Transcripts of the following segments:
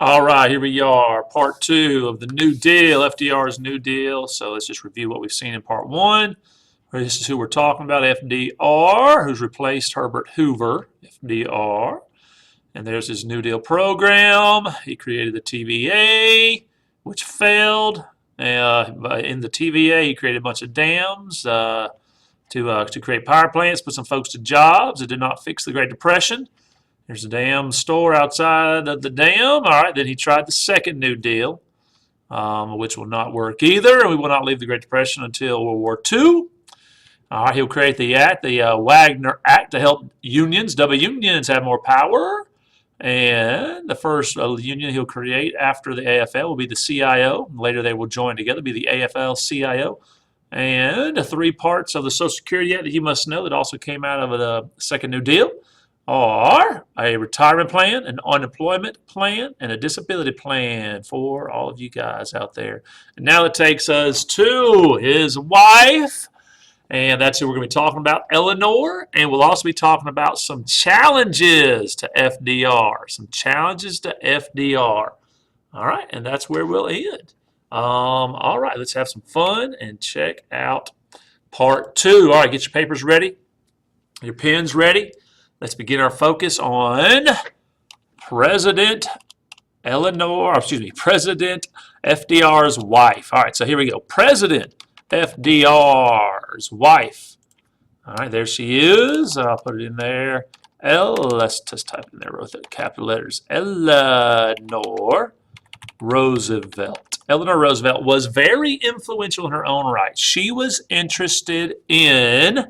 All right, here we are, part two of the New Deal, FDR's New Deal. So let's just review what we've seen in part one. This is who we're talking about, FDR, who's replaced Herbert Hoover, FDR. And there's his New Deal program. He created the TVA, which failed. In the TVA, he created a bunch of dams to create power plants, put some folks to jobs. It did not fix the Great Depression. There's a dam store outside of the dam. All right, then he tried the second New Deal, which will not work either. And we will not leave the Great Depression until World War II. All right, he'll create the act, the Wagner Act, to help unions, unions have more power. And the first union he'll create after the AFL will be the CIO. Later they will join together, be the AFL-CIO. And the three parts of the Social Security Act that you must know that also came out of the second New Deal are a retirement plan, an unemployment plan, and a disability plan for all of you guys out there. And now it takes us to his wife, and that's who we're going to be talking about, Eleanor. And we'll also be talking about some challenges to FDR. Some challenges to FDR. All right, and that's where we'll end. All right, let's have some fun and check out part two. All right, get your papers ready, your pens ready. Let's begin our focus on President FDR's wife. All right, so here we go. President FDR's wife. All right, there she is. I'll put it in there. Let's just type in there with capital letters. Eleanor Roosevelt. Eleanor Roosevelt was very influential in her own right. She was interested in,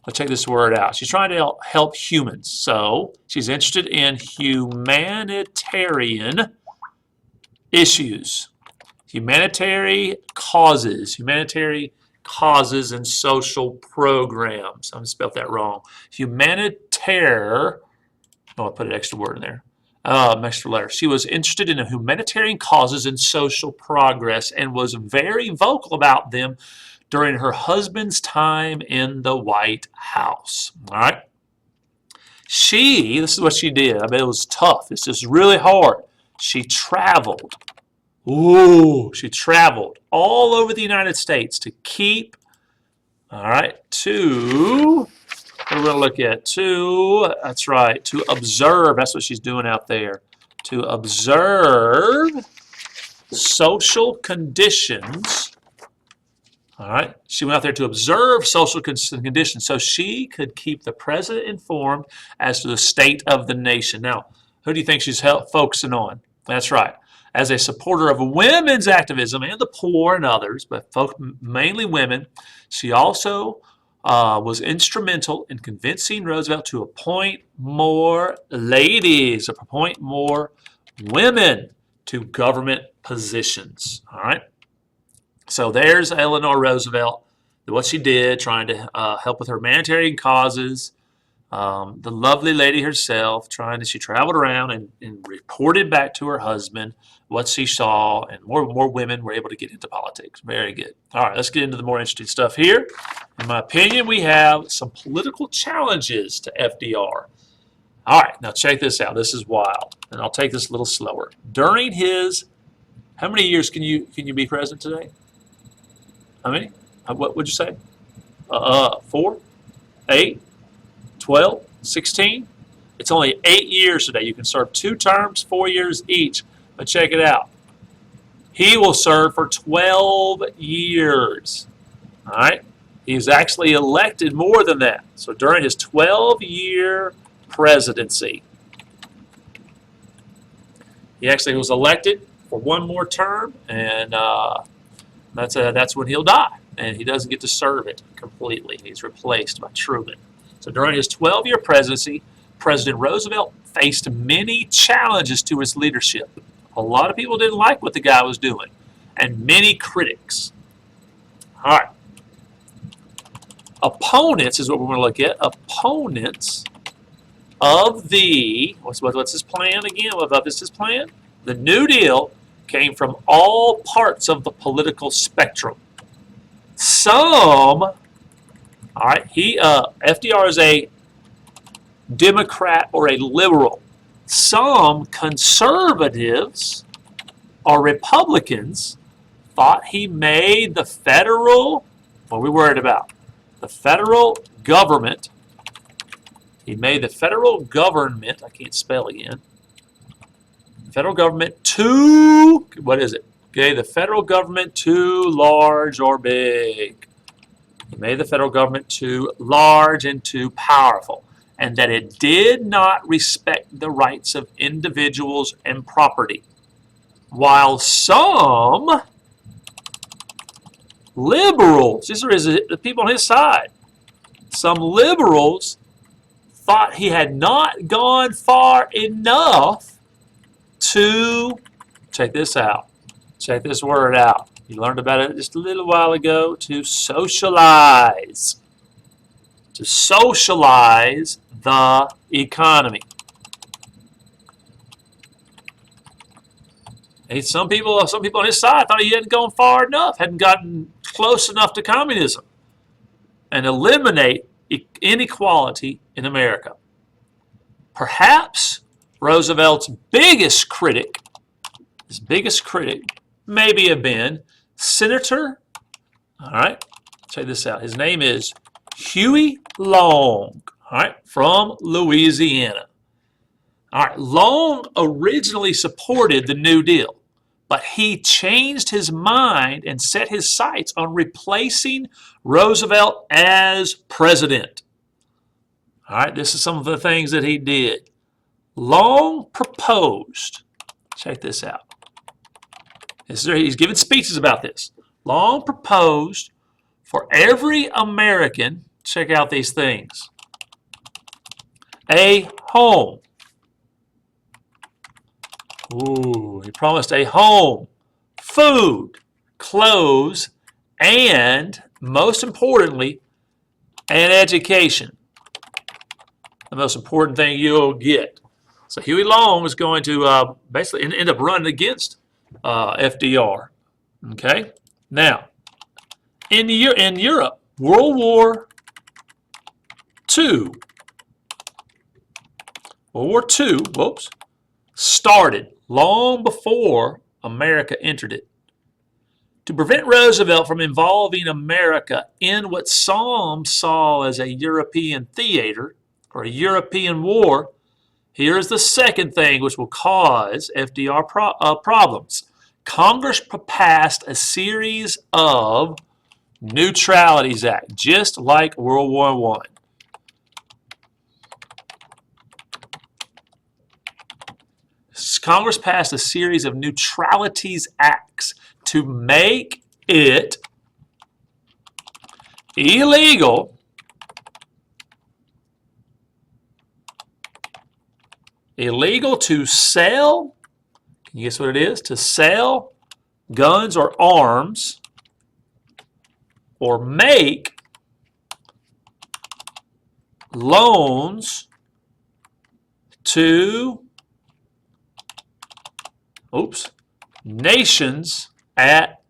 let's check this word out. She's trying to help humans. So she's interested in humanitarian issues, humanitarian causes and social programs. I'm spelled that wrong. Humanitarian. Oh, I put an extra word in there. Extra letter. She was interested in humanitarian causes and social progress and was very vocal about them during her husband's time in the White House. All right. This is what she did. I bet it was tough. It's just really hard. She traveled. She traveled all over the United States to keep, all right, we're going to look at that's right, to observe. That's what she's doing out there. To observe social conditions. All right. She went out there to observe social conditions so she could keep the president informed as to the state of the nation. Now, who do you think she's focusing on? That's right. As a supporter of women's activism and the poor and others, but mainly women, she also was instrumental in convincing Roosevelt to appoint more ladies, to appoint more women to government positions. All right. So there's Eleanor Roosevelt, what she did, trying to help with her humanitarian causes. The lovely lady herself, she traveled around and reported back to her husband what she saw, and more women were able to get into politics. Very good. All right, let's get into the more interesting stuff here. In my opinion, we have some political challenges to FDR. All right, now check this out. This is wild, and I'll take this a little slower. During his, how many years can you be president today? How many? What would you say? 4, 8, 12, 16? It's only 8 years today. You can serve 2 terms, 4 years each. But check it out. He will serve for 12 years. All right? He's actually elected more than that. So during his 12-year presidency, he actually was elected for 1 more term, and that's when he'll die. And he doesn't get to serve it completely. He's replaced by Truman. So during his 12-year presidency, President Roosevelt faced many challenges to his leadership. A lot of people didn't like what the guy was doing, and many critics. All right. Opponents is what we're going to look at. Opponents of the, what's his plan again? What is his plan? The New Deal came from all parts of the political spectrum. All right, FDR is a Democrat or a liberal. some conservatives or Republicans thought he made the federal, what are we worried about? The federal government, he made the federal government, I can't spell again, federal government too, what is it? Okay, the federal government too large or big. He made the federal government too large and too powerful, and that it did not respect the rights of individuals and property. While some liberals, these are the people on his side, some liberals thought he had not gone far enough to, check this out, check this word out. You learned about it just a little while ago, to socialize. To socialize the economy. And some people on his side thought he hadn't gone far enough, hadn't gotten close enough to communism and eliminate inequality in America. Perhaps Roosevelt's biggest critic, maybe have been Senator, all right, check this out. His name is Huey Long, all right, from Louisiana. All right, Long originally supported the New Deal, but he changed his mind and set his sights on replacing Roosevelt as president. All right, this is some of the things that he did. Long proposed, check this out. He's given speeches about this. Long proposed for every American, check out these things, a home. Ooh, he promised a home, food, clothes, and most importantly, an education. The most important thing you'll get. So Huey Long was going to basically end up running against FDR. Okay, now in Europe, World War II, started long before America entered it. To prevent Roosevelt from involving America in what some saw as a European theater or a European war, here is the second thing which will cause FDR problems. Congress passed a series of Neutralities Act, just like World War I. Congress passed a series of Neutralities Acts to make it illegal to sell, can you guess what it is? To sell guns or arms or make loans to nations at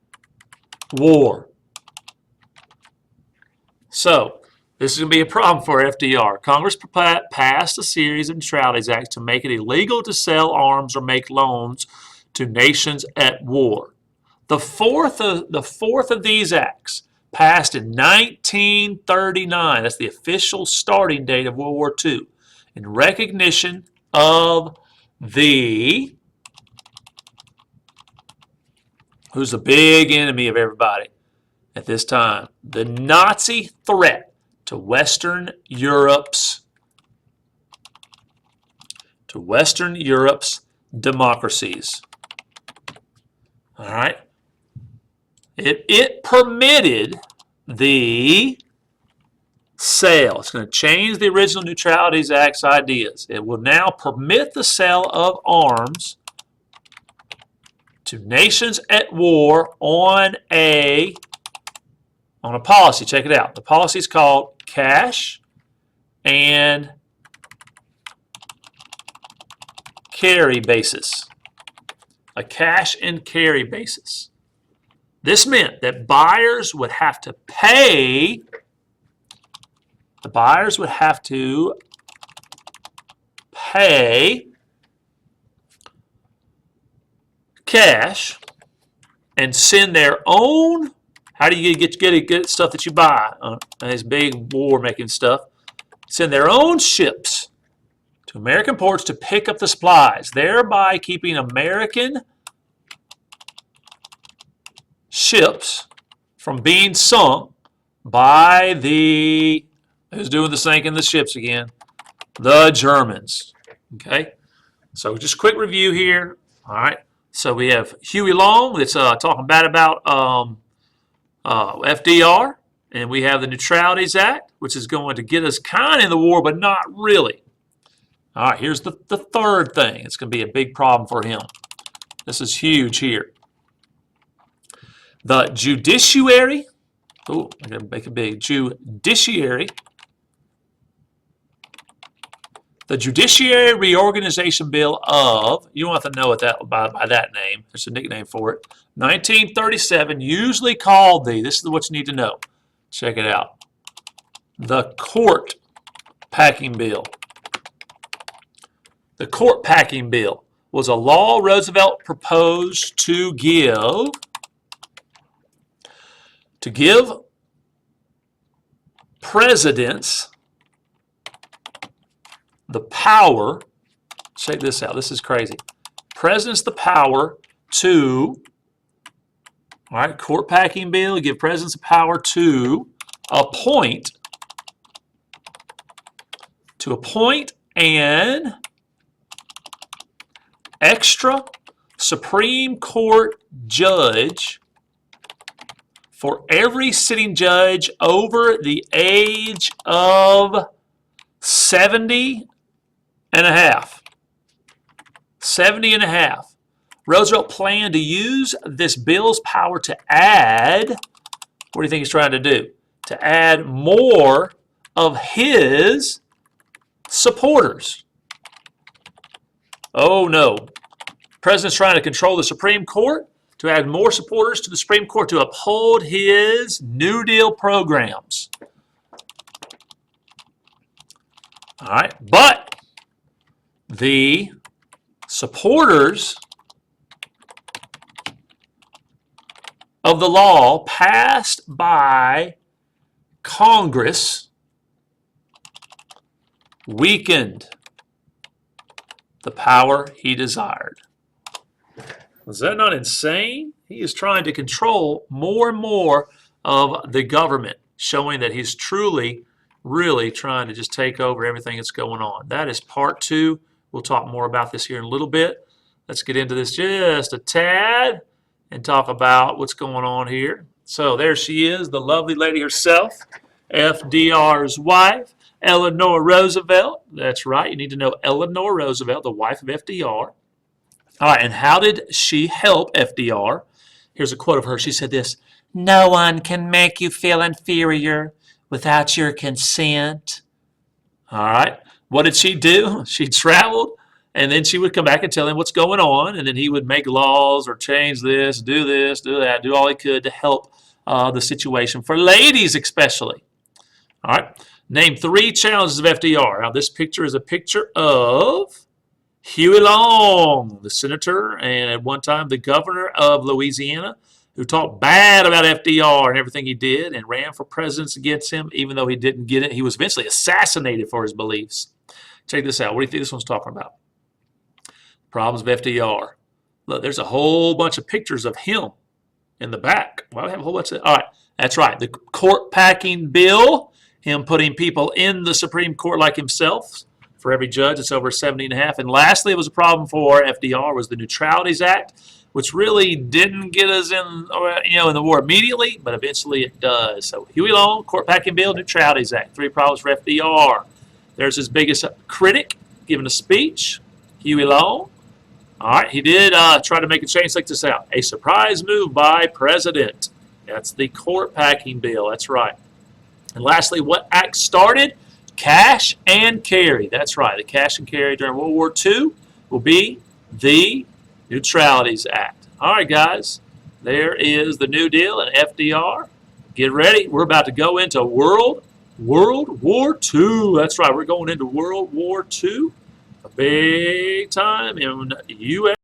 war. So this is going to be a problem for FDR. Congress passed a series of Neutralities Acts to make it illegal to sell arms or make loans to nations at war. The fourth of these acts passed in 1939. That's the official starting date of World War II. In recognition of the, who's the big enemy of everybody at this time? The Nazi threat to Western Europe's democracies. All right. It permitted the sale. It's going to change the original Neutralities Act's ideas. It will now permit the sale of arms to nations at war on a policy. Check it out. The policy is called cash and carry basis. A cash and carry basis. This meant that buyers would have to pay, cash and send their own. How do you get stuff that you buy? This big war-making stuff. Send their own ships to American ports to pick up the supplies, thereby keeping American ships from being sunk by the, who's doing the sinking the ships again? The Germans. Okay, so just quick review here. All right, so we have Huey Long that's talking bad about FDR, and we have the Neutralities Act, which is going to get us kind of in the war, but not really. All right, here's the third thing. It's going to be a big problem for him. This is huge here. The judiciary, oh, I got to make it big, judiciary. The Judiciary Reorganization Bill of, you don't have to know what that by that name. There's a nickname for it. 1937, usually called this is what you need to know. Check it out. The Court Packing Bill. The Court Packing Bill was a law Roosevelt proposed to give presidents the power, check this out, this is crazy. Presidents the power to, all right, court packing bill, give presidents the power to appoint an extra Supreme Court judge for every sitting judge over the age of 70 and a half. 70 and a half. Roosevelt planned to use this bill's power to add, what do you think he's trying to do? To add more of his supporters. Oh no. The president's trying to control the Supreme Court, to add more supporters to the Supreme Court to uphold his New Deal programs. All right, but the supporters of the law passed by Congress weakened the power he desired. Was that not insane? He is trying to control more and more of the government, showing that he's truly, really trying to just take over everything that's going on. That is part 2. We'll talk more about this here in a little bit. Let's get into this just a tad and talk about what's going on here. So there she is, the lovely lady herself, FDR's wife, Eleanor Roosevelt. That's right, you need to know Eleanor Roosevelt, the wife of FDR. All right, and how did she help FDR? Here's a quote of her. She said this, "No one can make you feel inferior without your consent." All right, what did she do? She traveled, and then she would come back and tell him what's going on, and then he would make laws or change this, do that, do all he could to help the situation, for ladies especially. All right, name 3 challenges of FDR. Now, this picture is a picture of Huey Long, the senator, and at one time the governor of Louisiana, who talked bad about FDR and everything he did and ran for president against him, even though he didn't get it. He was eventually assassinated for his beliefs. Check this out. What do you think this one's talking about? Problems of FDR. Look, there's a whole bunch of pictures of him in the back. Why do we have a whole bunch of... All right, that's right. The court packing bill, him putting people in the Supreme Court like himself. For every judge, it's over 70 and a half. And lastly, it was a problem for FDR was the Neutralities Act, which really didn't get us in the war immediately, but eventually it does. So Huey Long, court packing bill, Neutralities Act, 3 problems for FDR. There's his biggest critic giving a speech, Huey Long. All right, he did try to make a change. Check this out. A surprise move by president. That's the court packing bill. That's right. And lastly, what act started? Cash and carry. That's right. The cash and carry during World War II will be the Neutralities Act. All right, guys. There is the New Deal and FDR. Get ready. We're about to go into World War II. That's right. We're going into World War II. A big time in U.S.